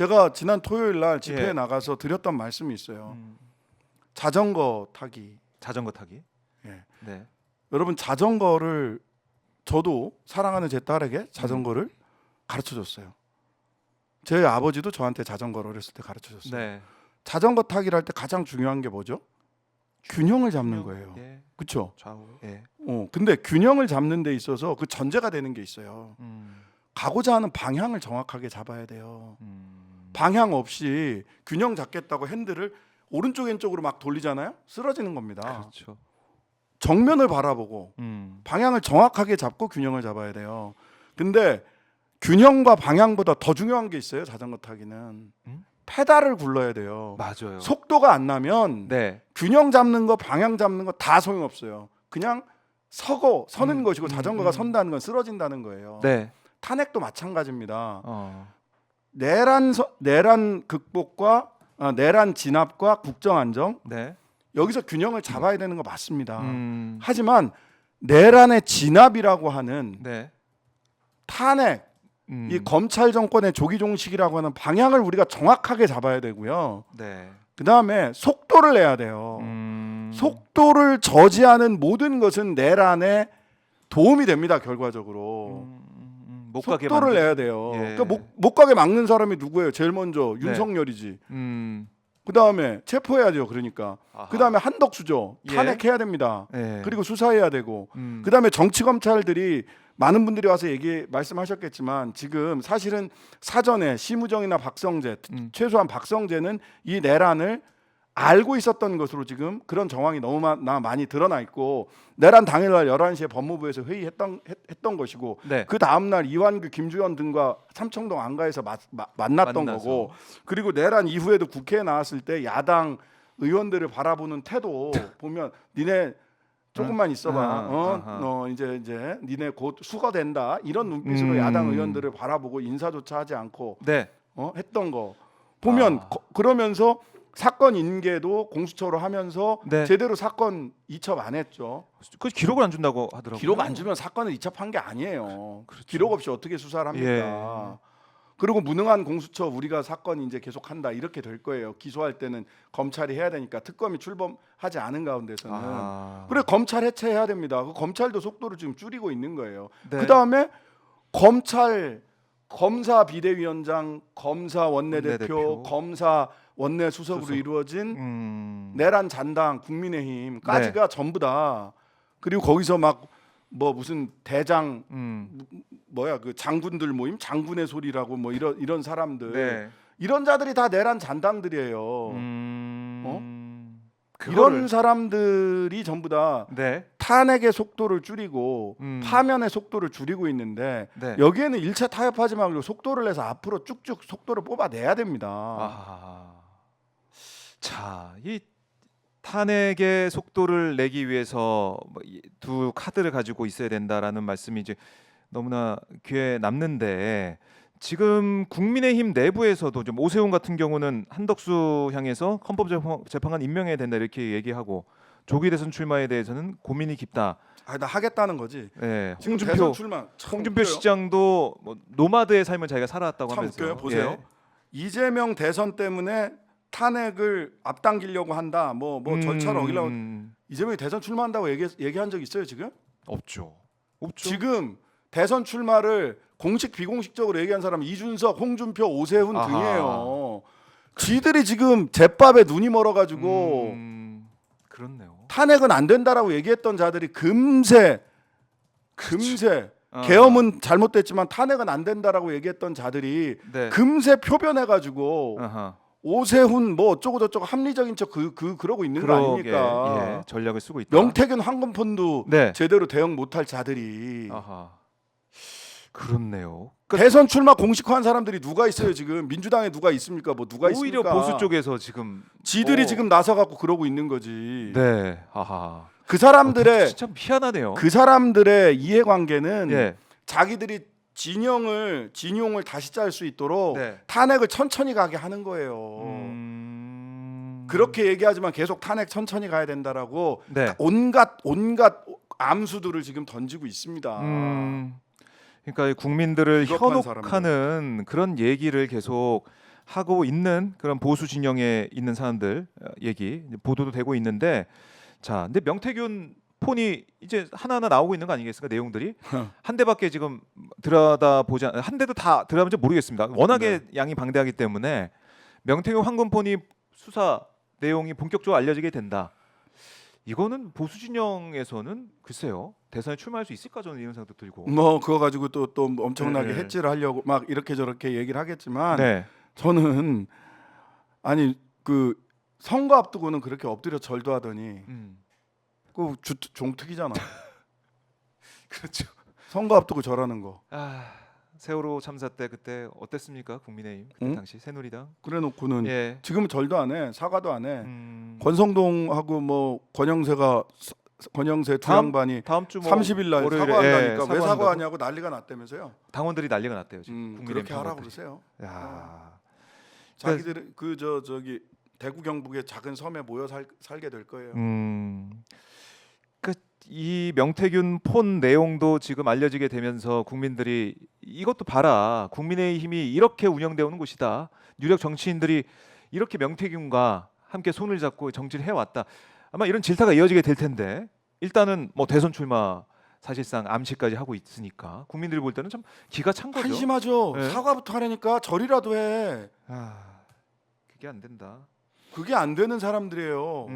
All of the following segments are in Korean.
제가 지난 토요일 날 집회에 예. 나가서 드렸던 말씀이 있어요. 자전거 타기. 자전거 타기. 예. 네. 여러분 자전거를 저도 사랑하는 제 딸에게 자전거를 가르쳐 줬어요. 제 아버지도 저한테 자전거를 어렸을 때 가르쳐 줬어요. 네. 자전거 타기를 할 때 가장 중요한 게 뭐죠? 균형을 잡는 거예요. 예. 그렇죠? 좌우. 예. 근데 균형을 잡는 데 있어서 그 전제가 되는 게 있어요. 가고자 하는 방향을 정확하게 잡아야 돼요. 방향 없이 균형 잡겠다고 핸들을 오른쪽 왼쪽으로 막 돌리잖아요. 쓰러지는 겁니다. 그렇죠. 정면을 바라보고 방향을 정확하게 잡고 균형을 잡아야 돼요. 근데 균형과 방향보다 더 중요한 게 있어요. 자전거 타기는 페달을 굴러야 돼요. 맞아요. 속도가 안 나면 네. 균형 잡는 거, 방향 잡는 거 다 소용없어요. 그냥 서는 것이고 자전거가 선다는 건 쓰러진다는 거예요. 네. 탄핵도 마찬가지입니다. 내란 극복과 내란 진압과 국정 안정 네. 여기서 균형을 잡아야 되는 거 맞습니다. 하지만 내란의 진압이라고 하는 네. 탄핵 이 검찰 정권의 조기 종식이라고 하는 방향을 우리가 정확하게 잡아야 되고요. 네. 그 다음에 속도를 내야 돼요. 속도를 저지하는 모든 것은 내란에 도움이 됩니다. 결과적으로 못 가게 속도를 만들- 내야 돼요. 예. 그러니까 못 가게 막는 사람이 누구예요? 제일 먼저 윤석열이지. 그 다음에 체포해야죠. 그러니까 아하. 그 다음에 한덕수죠. 예. 탄핵해야 됩니다. 예. 그리고 수사해야 되고 그 다음에 정치 검찰들이 많은 분들이 와서 말씀하셨겠지만 지금 사실은 사전에 심우정이나 박성재 최소한 박성재는 이 내란을 알고 있었던 것으로 지금 그런 정황이 너무나 많이 드러나 있고 내란 당일날 11시에 법무부에서 회의했던 것이고 네. 그 다음날 이완규, 김주현 등과 삼청동 안가에서 만났던 만나서. 거고 그리고 내란 이후에도 국회에 나왔을 때 야당 의원들을 바라보는 태도 보면 니네 조금만 있어봐. 아하. 이제 니네 곧 수거된다. 이런 눈빛으로 야당 의원들을 바라보고 인사조차 하지 않고 네. 했던 거 보면 그러면서 사건 인계도 공수처로 하면서 네. 제대로 사건 이첩 안 했죠. 그 기록을 안 준다고 하더라고요. 기록 안 주면 사건을 이첩한 게 아니에요. 그렇죠. 기록 없이 어떻게 수사를 합니까? 그리고 무능한 공수처 우리가 사건 이제 계속한다 이렇게 될 거예요. 기소할 때는 검찰이 해야 되니까 특검이 출범하지 않은 가운데서는 그래 검찰 해체해야 됩니다. 그 검찰도 속도를 지금 줄이고 있는 거예요. 네. 그 다음에 검사 비대위원장, 검사 원내대표, 검사 원내수석으로 이루어진 내란 잔당 국민의힘까지가 전부 다 그리고 거기서 막 뭐 무슨 대장 그 장군들 모임 장군의 소리라고 뭐 이런 사람들 네. 이런 자들이 다 내란 잔당들이에요. 그거를- 이런 사람들이 전부 다 네. 탄핵의 속도를 줄이고 파면의 속도를 줄이고 있는데 네. 여기에는 일체 타협하지 말고 속도를 내서 앞으로 쭉쭉 속도를 뽑아내야 됩니다. 자, 이 탄핵의 속도를 내기 위해서 두 카드를 가지고 있어야 된다라는 말씀이 이제 너무나 귀에 남는데 지금 국민의힘 내부에서도 좀 오세훈 같은 경우는 한덕수 향해서 헌법재판관 임명해야 된다 이렇게 얘기하고 조기 대선 출마에 대해서는 고민이 깊다. 나 하겠다는 거지. 네, 지금 홍준표 대선 출마 참 홍준표 웃겨요. 시장도 뭐 노마드의 삶을 자기가 살아왔다고 참 하면서 웃겨요. 보세요. 이재명 대선 때문에 탄핵을 앞당기려고 한다. 뭐 절차를 어기려고 이재명이 대선 출마한다고 얘기한 적 있어요 지금? 없죠. 지금 대선 출마를 공식 비공식적으로 얘기한 사람은 이준석, 홍준표, 오세훈 아하. 등이에요. 지들이 지금 제밥에 눈이 멀어가지고 그렇네요. 탄핵은 안 된다라고 얘기했던 자들이 금세 아. 계엄은 잘못됐지만 탄핵은 안 된다라고 얘기했던 자들이 네. 금세 표변해가지고 아하. 오세훈 뭐 어쩌고 저쩌고 합리적인 척 그러고 있는 거 그러게, 아닙니까? 예, 전략을 쓰고 있다. 명태균 황금폰도 네. 제대로 대응 못할 자들이 아하. 그렇네요. 대선 출마 공식화한 사람들이 누가 있어요 지금? 민주당에 누가 있습니까? 뭐 누가 오히려 있습니까? 보수 쪽에서 지금 지들이 지금 나서 갖고 그러고 있는 거지. 네. 아하. 그 사람들의 진짜 희한하네요. 그 사람들의 이해관계는 예. 자기들이 진용을 다시 짤 수 있도록 네. 탄핵을 천천히 가게 하는 거예요. 그렇게 얘기하지만 계속 탄핵 천천히 가야 된다라고 네. 온갖 암수들을 지금 던지고 있습니다. 그러니까 이 국민들을 비겁한 현혹하는 그런 얘기를 계속 하고 있는 그런 보수 진영에 있는 사람들 얘기 보도도 되고 있는데, 자, 근데 명태균 폰이 이제 하나하나 나오고 있는 거 아니겠습니까? 내용들이 한 대밖에 지금 들여다보지 한 대도 다 들어가는지 모르겠습니다. 워낙에 양이 방대하기 때문에 명태균 황금폰이 수사 내용이 본격적으로 알려지게 된다. 이거는 보수 진영에서는 글쎄요, 대선에 출마할 수 있을까, 저는 이런 생각도 들고. 뭐 그거 가지고 또 엄청나게 네. 해지를 하려고 막 이렇게 저렇게 얘기를 하겠지만 네. 저는 아니 그 선거 앞두고는 그렇게 엎드려 절도 하더니 그 종특이잖아. 그렇죠. 선거 앞두고 절하는 거. 세월호 참사 때 그때 어땠습니까? 국민의힘 그때 응? 당시 새누리당. 그래놓고는 예. 지금은 절도 안 해, 사과도 안 해. 권성동하고 뭐 권영세 두 양반이 다음 주 뭐 30일 날 월요일에, 사과한다니까 왜 사과한다고? 사과하냐고 난리가 났다면서요. 당원들이 난리가 났대요 지금. 국민의힘 그렇게 하라고 당원들이. 그러세요. 야. 자기들 저기 대구 경북의 작은 섬에 모여 살게 될 거예요. 이 명태균 폰 내용도 지금 알려지게 되면서 국민들이 이것도 봐라, 국민의힘이 이렇게 운영되어 오는 곳이다, 유력 정치인들이 이렇게 명태균과 함께 손을 잡고 정치를 해왔다, 아마 이런 질타가 이어지게 될 텐데, 일단은 뭐 대선 출마 사실상 암시까지 하고 있으니까 국민들이 볼 때는 참 기가 찬 거죠. 한심하죠. 네. 사과부터 하려니까 절이라도 해. 그게 안 된다. 그게 안 되는 사람들이에요.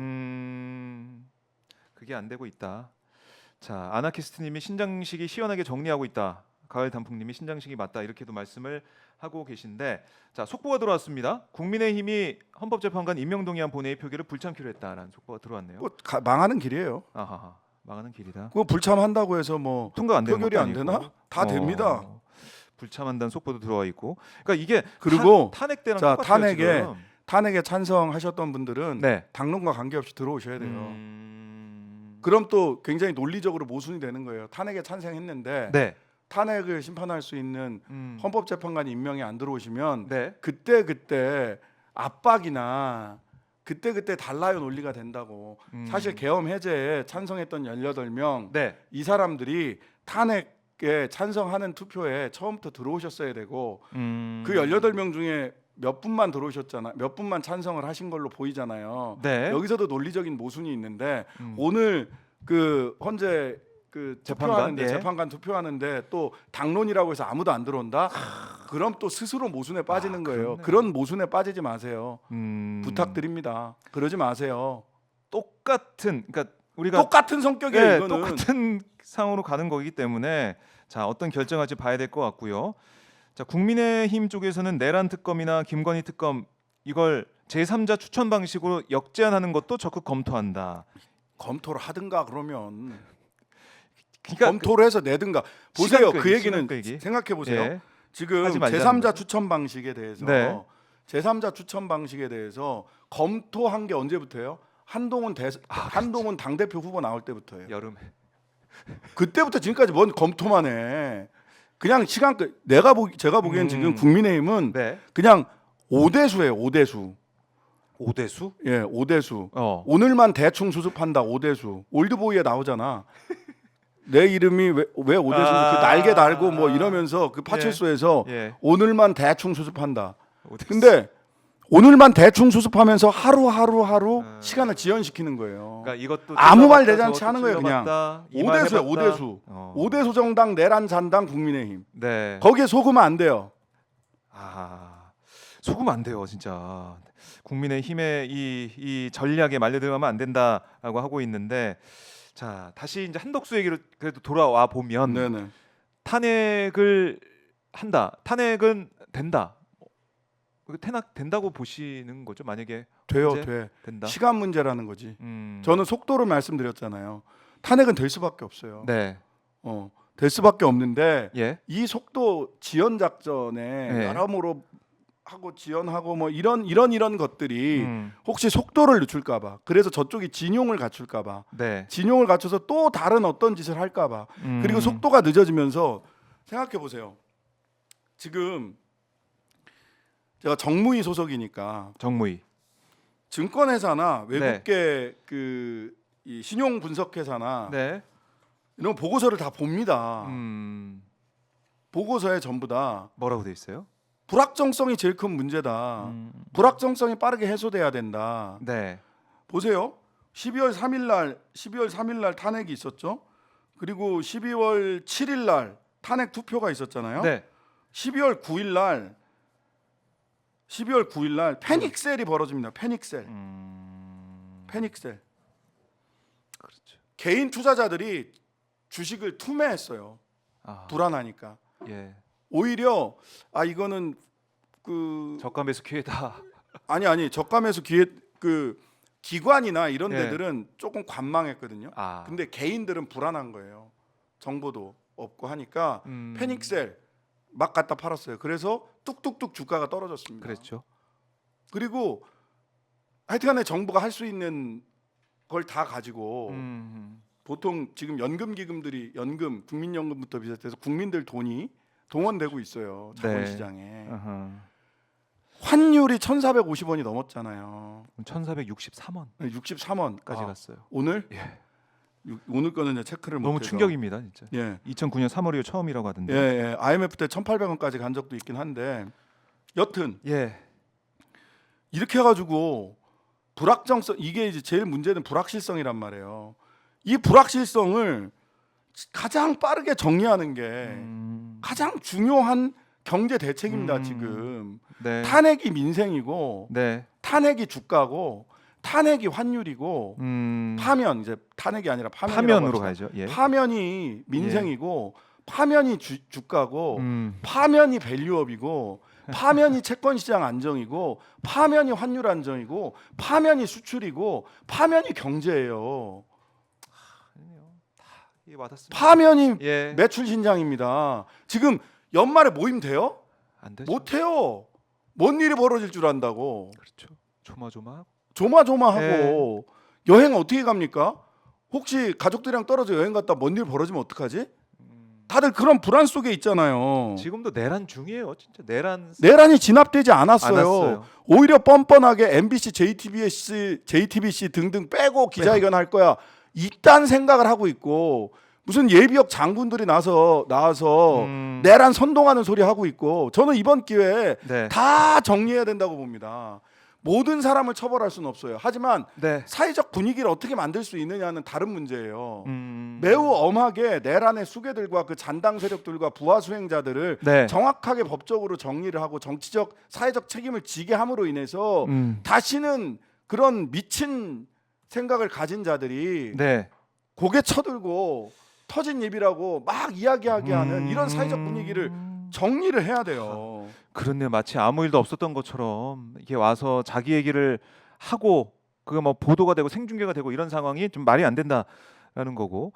그게 안 되고 있다. 자, 아나키스트님이 신장식이 시원하게 정리하고 있다. 가을 단풍님이 신장식이 맞다, 이렇게도 말씀을 하고 계신데, 자, 속보가 들어왔습니다. 국민의힘이 헌법재판관 임명동의안 본회의 표결을 불참키로 했다라는 속보가 들어왔네요. 망하는 길이에요. 아하하, 망하는 길이다. 그거 불참한다고 해서 뭐 통과 안 되는 표결이 것도 안 아니고. 되나? 다 됩니다. 불참한다는 속보도 들어와 있고. 그러니까 이게 그리고 탄핵 때랑 자, 똑같아요, 지금. 탄핵에 찬성하셨던 분들은 네. 당론과 관계없이 들어오셔야 돼요. 음... 그럼 또 굉장히 논리적으로 모순이 되는 거예요. 탄핵에 찬성했는데 네. 탄핵을 심판할 수 있는 헌법재판관 임명이 안 들어오시면 네. 그때 압박이나 그때 달라요 논리가 된다고. 사실 계엄 해제에 찬성했던 18명 네. 이 사람들이 탄핵에 찬성하는 투표에 처음부터 들어오셨어야 되고 그 18명 중에 몇 분만 들어오셨잖아. 몇 분만 찬성을 하신 걸로 보이잖아요. 네. 여기서도 논리적인 모순이 있는데 오늘 그 헌재 그 투표하는데 예. 재판관 투표하는데 또 당론이라고 해서 아무도 안 들어온다? 그럼 또 스스로 모순에 빠지는 거예요. 그렇네요. 그런 모순에 빠지지 마세요. 부탁드립니다. 그러지 마세요. 그러니까 우리가 똑같은 성격이에요. 네, 이거는. 똑같은 상으로 가는 거기 때문에, 자, 어떤 결정할지 봐야 될 것 같고요. 자, 국민의힘 쪽에서는 내란 특검이나 김건희 특검, 이걸 제3자 추천 방식으로 역제안하는 것도 적극 검토한다. 검토를 하든가 그러면 그러니까 검토를 해서 내든가. 보세요. 시간 그 얘기는 시간 끌기. 생각해 보세요. 예. 지금 하지 말자는 제3자 거죠. 추천 방식에 대해서 네. 제3자 추천 방식에 대해서 검토한 게 언제부터예요? 한동훈 당대표 후보 나올 때부터예요. 여름에. 그때부터 지금까지 뭔 검토만 해. 그냥 시간 제가 보기엔 지금 국민의힘은 네. 그냥 오대수예요. 오대수. 오대수? 예, 오대수. 어. 오늘만 대충 수습한다. 오대수. 올드보이에 나오잖아. 내 이름이 왜 오대수? 그 날개 달고 뭐 이러면서 그 파출소에서 예. 오늘만 대충 수습한다. 오대수. 근데 오늘만 대충 수습하면서 하루 시간을 지연시키는 거예요. 그러니까 이것도 아무 말 찔러봤다, 대잔치 하는 거예요, 저것도 그냥. 찔러봤다, 이말 오대수야, 해봤다. 오대수. 오대수 정당 내란 잔당 국민의힘. 네. 거기에 속으면 안 돼요. 속으면 안 돼요, 진짜. 국민의힘의 이 전략에 말려들어가면 안 된다라고 하고 있는데, 자, 다시 이제 한덕수 얘기를 그래도 돌아와 보면, 네네. 탄핵을 한다, 탄핵은 된다, 탄핵 된다고 보시는 거죠? 만약에 돼요, 언제 돼. 된다. 시간 문제라는 거지. 저는 속도를 말씀드렸잖아요. 탄핵은 될 수밖에 없어요. 네. 될 수밖에 없는데 예. 이 속도 지연 작전에 네. 여러모로 하고 지연하고 뭐 이런 것들이 혹시 속도를 늦출까봐, 그래서 저쪽이 진용을 갖출까봐, 네. 진용을 갖춰서 또 다른 어떤 짓을 할까봐, 그리고 속도가 늦어지면서 생각해 보세요. 지금 제가 정무위 소속이니까 정무위. 증권회사나 외국계 이 신용 분석회사나 네. 이런 보고서를 다 봅니다. 음. 보고서에 전부 다 뭐라고 돼 있어요? 불확정성이 제일 큰 문제다. 불확정성이 빠르게 해소돼야 된다. 네. 보세요. 12월 3일 날 탄핵이 있었죠. 그리고 12월 7일 날 탄핵 투표가 있었잖아요. 네. 12월 9일 날 패닉셀이 벌어집니다. 패닉셀. 패닉셀. 그렇죠. 개인 투자자들이 주식을 투매했어요. 아, 불안하니까. 예. 오히려 이거는 그 저가 매수 기회다. 아니 저가매수 그 기관이나 이런 예. 데들은 조금 관망했거든요. 아. 근데 개인들은 불안한 거예요. 정보도 없고 하니까 패닉셀 막 갖다 팔았어요. 그래서 뚝뚝뚝 주가가 떨어졌습니다. 그랬죠. 그리고 하여튼간에 정부가 할 수 있는 걸 다 가지고 보통 지금 연금 기금들이 국민연금부터 비롯해서 국민들 돈이 동원되고 있어요. 자본시장에. 어허. 환율이 1,450원이 넘었잖아요. 1,463원까지 63원까지 갔어요. 오늘? 예. 오늘 거는 이제 체크를 너무 못해서. 충격입니다, 진짜. 예. 2009년 3월 이후 처음이라고 하던데. 예. IMF 때 1,800원까지 간 적도 있긴 한데 여튼 예. 이렇게 해가지고 불확정성 이게 이제 제일 문제는 불확실성이란 말이에요. 이 불확실성을 가장 빠르게 정리하는 게 가장 중요한 경제 대책입니다. 지금 네. 탄핵이 민생이고 네. 탄핵이 주가고 탄핵이 환율이고 파면 이제 탄핵이 아니라 파면으로 가야죠. 예. 파면이 민생이고 파면이 주가고 음. 파면이 밸류업이고 파면이 채권 시장 안정이고 파면이 환율 안정이고 파면이 수출이고 파면이 경제예요. 예, 와닿습니다. 파면이 예. 매출 신장입니다. 지금 연말에 모임 돼요? 안 되죠. 못 해요. 뭔 일이 벌어질 줄 안다고. 그렇죠. 조마조마. 조마조마하고 여행 어떻게 갑니까? 혹시 가족들이랑 떨어져 여행 갔다 뭔 일 벌어지면 어떡하지? 다들 그런 불안 속에 있잖아요. 지금도 내란 중이에요. 진짜 내란이 진압되지 않았어요. 않았어요. 오히려 뻔뻔하게 MBC, JTBC 등등 빼고 기자회견 할 거야. 이딴 생각을 하고 있고 무슨 예비역 장군들이 나와서 내란 선동하는 소리 하고 있고 저는 이번 기회에 네. 다 정리해야 된다고 봅니다. 모든 사람을 처벌할 수는 없어요. 하지만 네. 사회적 분위기를 어떻게 만들 수 있느냐는 다른 문제예요. 음. 매우 엄하게 내란의 수괴들과 그 잔당 세력들과 부하 수행자들을 네. 정확하게 법적으로 정리를 하고 정치적 사회적 책임을 지게 함으로 인해서 다시는 그런 미친 생각을 가진 자들이 네. 고개 쳐들고 터진 입이라고 막 이야기하게 하는 이런 사회적 분위기를 정리를 해야 돼요. 그렇네요. 마치 아무 일도 없었던 것처럼 이게 와서 자기 얘기를 하고 그거 뭐 보도가 되고 생중계가 되고 이런 상황이 좀 말이 안 된다라는 거고